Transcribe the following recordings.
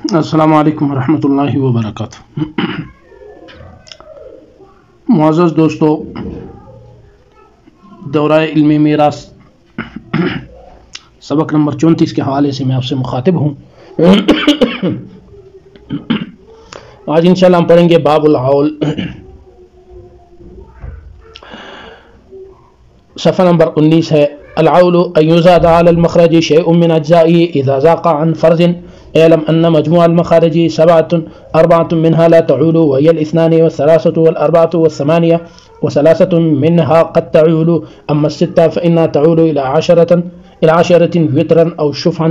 السلام علیکم ورحمۃ اللہ وبرکاتہ۔ معزز دوستو، دورہ علمی میراث سبق نمبر 34 کے حوالے سے میں آپ سے مخاطب ہوں۔ آج انشاءاللہ ہم پڑھیں گے باب العول، صفحہ نمبر 19 ہے۔ العول ان يزاد على المخرج شيء من اجزائه اذا ذاق عن فرض، اعلم ان مجموع المخارج 7، 4 منها لا تعول وهي الاثنان والثلاثة والأربعة والثمانية، وثلاثة منها قد تعول، اما الستة فإنها تعول إلى 10 وترا أو شفعا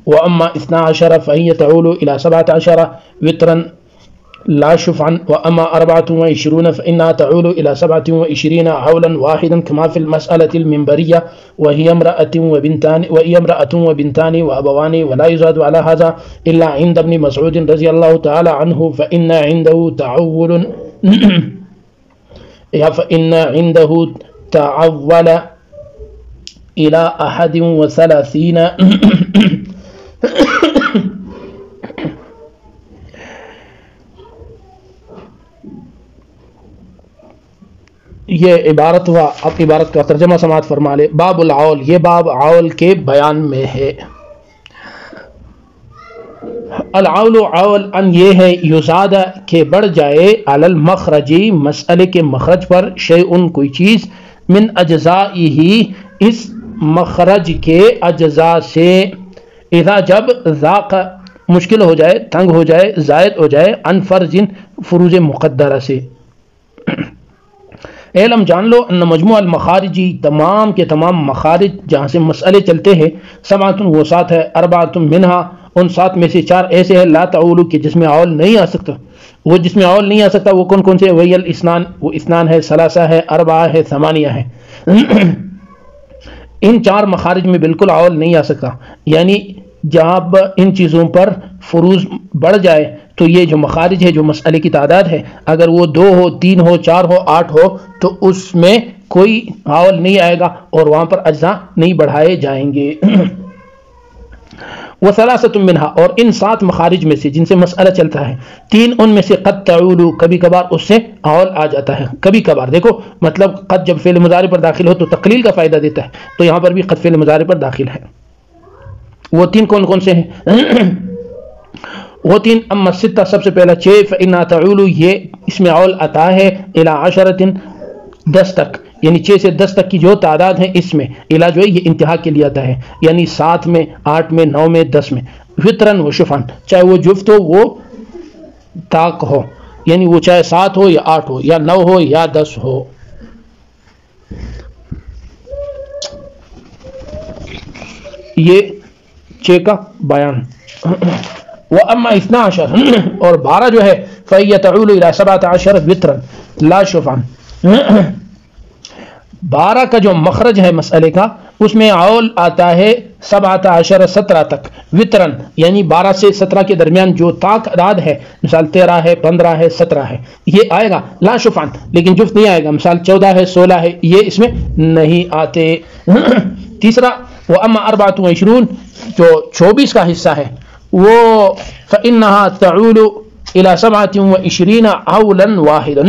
واما 12 فهي تعول إلى 17 وترا لا شفعا، واما 24 فإنها تعول إلى 27 عولا واحدا كما في المسألة المنبرية، وهي امرأة وبنتان وأبوان، ولا يزاد على هذا إلا عند ابن مسعود رضي الله تعالى عنه، فإن عنده تعول إلى 31 یہ عبارت ہوا۔ اب عبارت کا ترجمہ سماعت فرما لے۔ باب العول، یہ باب عول کے بیان میں ہے۔ العول، عول ان یہ ہے، یزاد کہ بڑھ جائے، علی المخرجی مسئلے کے مخرج پر، شیء کوئی چیز، من اجزائہ اس مخرج کے اجزاء سے، اذا جب، ذاق مشکل ہو جائے، تنگ ہو جائے، زائد ہو جائے، عن فرض فروض مقدرہ سے۔ علم جان لو، ان مجموع المخارجی تمام کے تمام مخارج جہاں سے مسئلے چلتے ہیں، 7 وہ 7 ہے، 4 منہا ان 7 میں سے 4 ایسے ہیں، لا تعول کہ جس میں عول نہیں آ سکتا۔ وہ جس میں عول نہیں آ سکتا وہ کون کون سے؟ وہی الاثنان، وہ اثنان ہے، ثلاثہ ہے، 4 ہے، 8 ہے۔ ان 4 مخارج میں بالکل عول نہیں آ سکتا، یعنی جب ان چیزوں پر فروض بڑھ جائے تو یہ جو مخارج ہے، جو مسئلے کی تعداد ہے، اگر وہ 2 ہو، 3 ہو، 4 ہو، 8 ہو، تو اس میں کوئی عول نہیں آئے گا اور وہاں پر اجزاء نہیں بڑھائے جائیں گے۔ وثلاثۃ منہا، اور ان 7 مخارج میں سے جن سے مسئلہ چلتا ہے، 3 ان میں سے قد تعول، کبھی کبھار اس سے عول آ جاتا ہے۔ کبھی کبھار دیکھو، مطلب قد جب فعل مضارع پر داخل ہو تو تقلیل کا فائدہ دیتا ہے، تو یہاں پر بھی قد فعل مضارع پر داخل ہے۔ وہ 3 کون کون سے ہیں؟ وہ 3، اما 6 سب سے پہلا 6، فإنها تعول یہ اس میں عول آتا ہے، إلى 10 10 تک، یعنی 6 سے 10 تک کی جو تعداد ہے اس میں، الا جو ہے یہ انتہا کے لیے آتا ہے، یعنی 7 میں، 8 میں، 9 میں، 10 میں، وطرن و شفعن، چاہے وہ جفت ہو، وہ طاق ہو، یعنی وہ چاہے 7 ہو یا 8 ہو یا 9 ہو یا 10 ہو۔ یہ 6 کا بیان۔ وَأَمَّا 12 اور 12 جو ہے، فَهِيَ تَعُولُ إِلَى 17 وِتْرًا لَا شُفْعًا، 12 کا جو مخرج ہے مسئلے کا، اس میں عول آتا ہے 17 تک، وطرن یعنی 12 سے 17 کے درمیان جو تعداد ہے، مثال 13 ہے، 15 ہے، 17 ہے، یہ آئے گا، لا شفعن لیکن جفت نہیں آئے گا، مثال 14 ہے، 16 ہے، یہ اس میں نہیں آتے۔ تیسرا، وَأَمَّا 24 جو 24 کا حصہ ہے، وہ فَإِنَّهَا تَعُولُ إِلَى 27 عَوْلًا وَاحِدًا،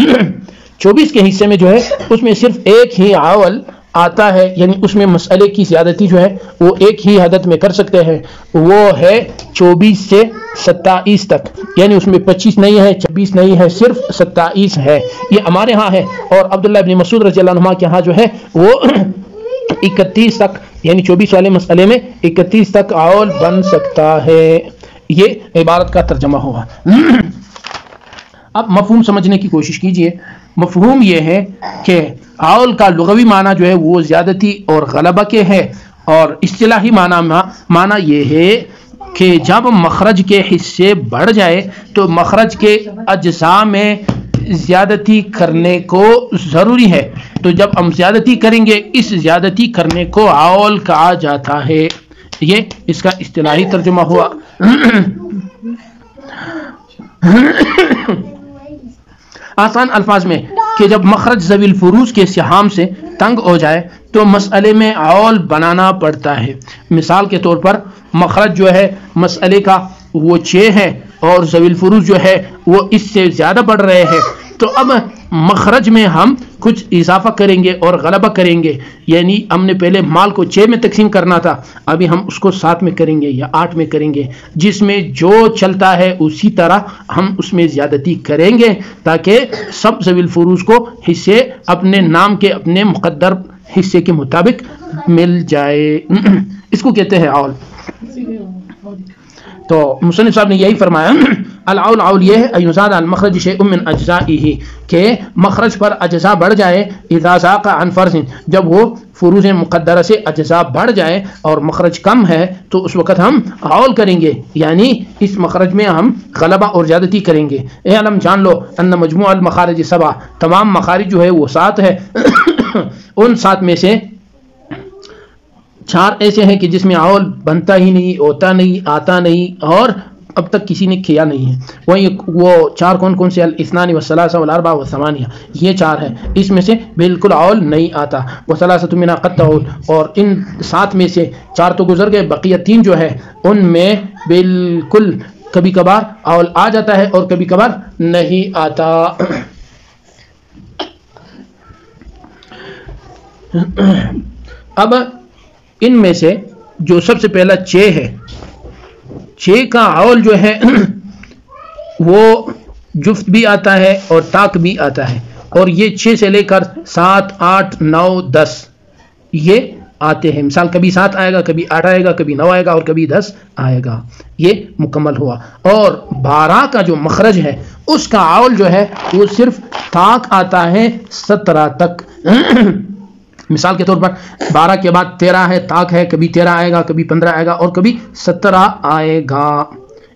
24 کے حصے میں جو ہے اس میں صرف ایک ہی عول آتا ہے، یعنی اس میں مسئلے کی زیادتی جو ہے وہ ایک ہی حدت میں کر سکتے ہیں، وہ ہے 24 سے 27 تک، یعنی اس میں 25 نہیں ہے، 26 نہیں ہے، صرف 27 ہے۔ یہ ہمارے ہاں ہے، اور عبداللہ ابن مسعود رضی اللہ عنہ کے ہاں جو ہے وہ 31 تک، یعنی 24 والے مسئلے میں 31 تک عول بن سکتا ہے۔ یہ عبارت کا ترجمہ ہوا۔ اب مفہوم سمجھنے کی کوشش کیجئے۔ مفہوم یہ ہے کہ عول کا لغوی معنی جو ہے وہ زیادتی اور غلبہ کے ہے، اور اصطلاحی معنی یہ ہے کہ جب مخرج کے حصے بڑھ جائے تو مخرج کے اجزاء میں زیادتی کرنے کو ضروری ہے، تو جب ہم زیادتی کریں گے اس زیادتی کرنے کو عول کہا جاتا ہے۔ یہ اس کا اصطلاحی ترجمہ ہوا۔ آسان الفاظ میں کہ جب مخرج ذوی الفروض کے سہام سے تنگ ہو جائے تو مسئلے میں عول بنانا پڑتا ہے. مثال کے طور پر مخرج جو ہے مسئلے کا وہ 6 ہے اور ذوی الفروز جو ہے وہ اس سے زیادہ بڑھ رہے ہیں، تو اب مخرج میں ہم کچھ اضافہ کریں گے اور غلبہ کریں گے. یعنی ہم نے پہلے مال کو 6 میں تقسیم کرنا تھا، ابھی ہم اس کو 7 میں کریں گے یا 8 میں کریں گے. جس میں جو چلتا ہے اسی طرح ہم اس میں زیادتی کریں گے تاکہ سب ذوی الفروز کو حصے اپنے نام کے اپنے مقدر حصے کے مطابق مل جائے. اس کو کہتے ہیں عول. تو مصنف صاحب نے یہی فرمایا العول، عول یہ ہے ایزاد المخرج شیء من اجزائه کہ مخرج پر اجزاء بڑھ جائے، اذا ذاق عن فرض جب وہ فروض مقدرہ سے اجزاء بڑھ جائے اور مخرج کم ہے تو اس وقت ہم عول کریں گے، یعنی اس مخرج میں ہم غلبہ اور زیادتی کریں گے. اے علم جان لو ان مجموع المخارج 7 تمام مخارج جو ہے وہ 7 ہے. ان 7 میں سے 4 ایسے ہیں کہ جس میں عول بنتا ہی نہیں، ہوتا نہیں، آتا نہیں اور اب تک کسی نے کیا نہیں ہے. وہ 4 کون کون سے؟ الاثنان والثلاثہ والاربعہ والثمانیہ، یہ 4 ہے. اس میں سے بالکل عول نہیں آتا. وثلاثۃ منها قد تعول، اور ان 7 میں سے 4 تو گزر گئے، بقیہ 3 جو ہے ان میں بالکل کبھی کبھار عول آ جاتا ہے اور کبھی کبھار نہیں آتا. اب ان میں سے جو سب سے پہلا 6 ہے، 6 کا عول جو ہے وہ جفت بھی آتا ہے اور طاق بھی آتا ہے، اور یہ 6 سے لے کر 7 8 9 10 یہ آتے ہیں. مثال کبھی 7 آئے گا، کبھی 8 آئے گا، کبھی 9 آئے گا اور کبھی 10 آئے گا. یہ مکمل ہوا. اور 12 کا جو مخرج ہے اس کا عول جو ہے وہ صرف طاق آتا ہے 17 تک. مثال کے طور پر 12 کے بعد 13 ہے، طاق ہے، کبھی 13 آئے گا، کبھی 15 آئے گا اور کبھی 17 آئے گا.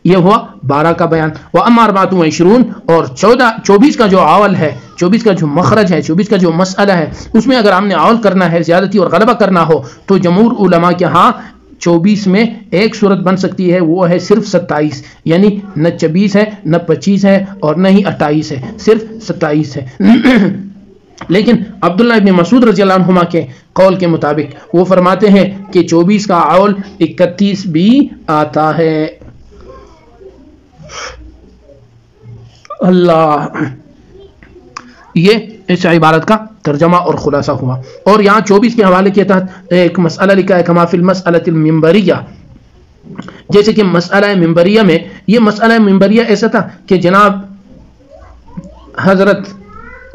یہ ہوا 12 کا بیان. وَأَمَّا 24 اور 24 کا جو عول ہے، 24 کا جو مخرج ہے، 24 کا جو مسئلہ ہے، اس میں اگر ہم نے عول کرنا ہے، زیادتی اور غلبہ کرنا ہو تو جمہور علماء کے ہاں 24 میں ایک صورت بن سکتی ہے، وہ ہے صرف 27. یعنی نہ 26 ہے، نہ 25 ہے اور نہ ہی 28 ہے، صرف 27 ہے. لیکن عبداللہ ابن مسعود رضی اللہ عنہما کے قول کے مطابق وہ فرماتے ہیں کہ 24 کا عول 31 بھی آتا ہے. اللہ، یہ اس عبارت کا ترجمہ اور خلاصہ ہوا. اور یہاں 24 کے حوالے کے تحت ایک مسئلہ لکھا ہے، کما فی المسألۃ المنبریہ، جیسے کہ مسئلہ منبریہ میں. یہ مسئلہ منبریہ ایسا تھا کہ جناب حضرت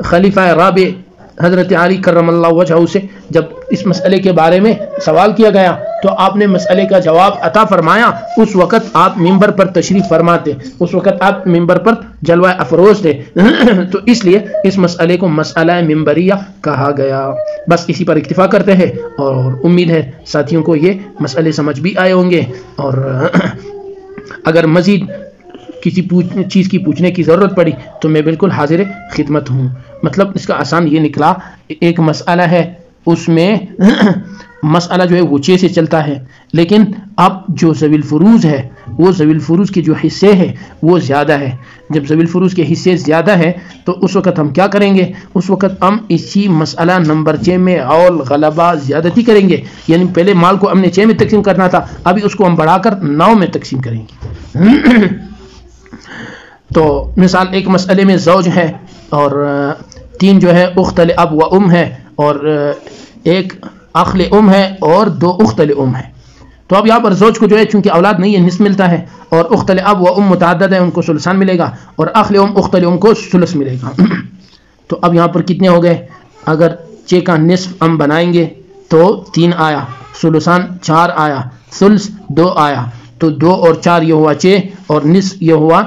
خلیفہ رابع حضرت علی کرم اللہ وجہہ سے جب اس مسئلے کے بارے میں سوال کیا گیا تو آپ نے مسئلے کا جواب عطا فرمایا. اس وقت آپ منبر پر تشریف فرماتے، اس وقت آپ منبر پر جلوہ افروز تھے، تو اس لیے اس مسئلے کو مسئلہ منبریہ کہا گیا. بس اسی پر اکتفا کرتے ہیں اور امید ہے ساتھیوں کو یہ مسئلے سمجھ بھی آئے ہوں گے. اور اگر مزید کسی چیز کی پوچھنے کی ضرورت پڑی تو میں بالکل حاضر خدمت ہوں. مطلب اس کا آسان یہ نکلا، ایک مسئلہ ہے اس میں مسئلہ جو ہے وہ 6 سے چلتا ہے، لیکن اب جو ذوی الفروز ہے وہ ذوی الفروز کے جو حصے ہیں وہ زیادہ ہے. جب ذوی الفروز کے حصے زیادہ ہے تو اس وقت ہم کیا کریں گے؟ اس وقت ہم اسی مسئلہ نمبر 6 میں عول غلبہ زیادتی کریں گے. یعنی پہلے مال کو ہم نے 6 میں تقسیم کرنا تھا، ابھی اس کو ہم بڑھا کر 9 میں تقسیم کریں گے. تو مثال ایک مسئلے میں زوج ہے اور 3 جو ہے اخت اب و ام ہے، اور ایک اخ ام ہے اور 2 اخت ام ہے. تو اب یہاں پر زوج کو جو ہے چونکہ اولاد نہیں ہے نصف ملتا ہے، اور اخت اب و ام متعدد ہے ان کو ثلثان ملے گا، اور اخ ام اخت ام کو ثلث ملے گا. تو اب یہاں پر کتنے ہو گئے؟ اگر 6 کا نصف ہم بنائیں گے تو 3 آیا، ثلثان 4 آیا، ثلث 2 آیا، تو 2 اور 4 یہ ہوا 6 اور نصف یہ ہوا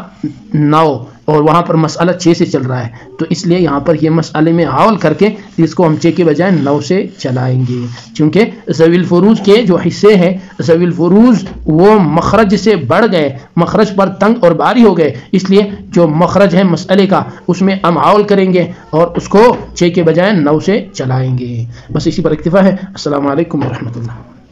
9، اور وہاں پر مسئلہ 6 سے چل رہا ہے. تو اس لیے یہاں پر یہ مسئلے میں عول کر کے اس کو ہم 6 کے بجائے 9 سے چلائیں گے، چونکہ ذوی الفروز کے جو حصے ہیں، ذوی الفروز وہ مخرج سے بڑھ گئے، مخرج پر تنگ اور بھاری ہو گئے، اس لیے جو مخرج ہے مسئلے کا اس میں ہم عول کریں گے اور اس کو 6 کے بجائے 9 سے چلائیں گے. بس اسی پر اکتفا ہے. السلام علیکم ورحمۃ اللہ.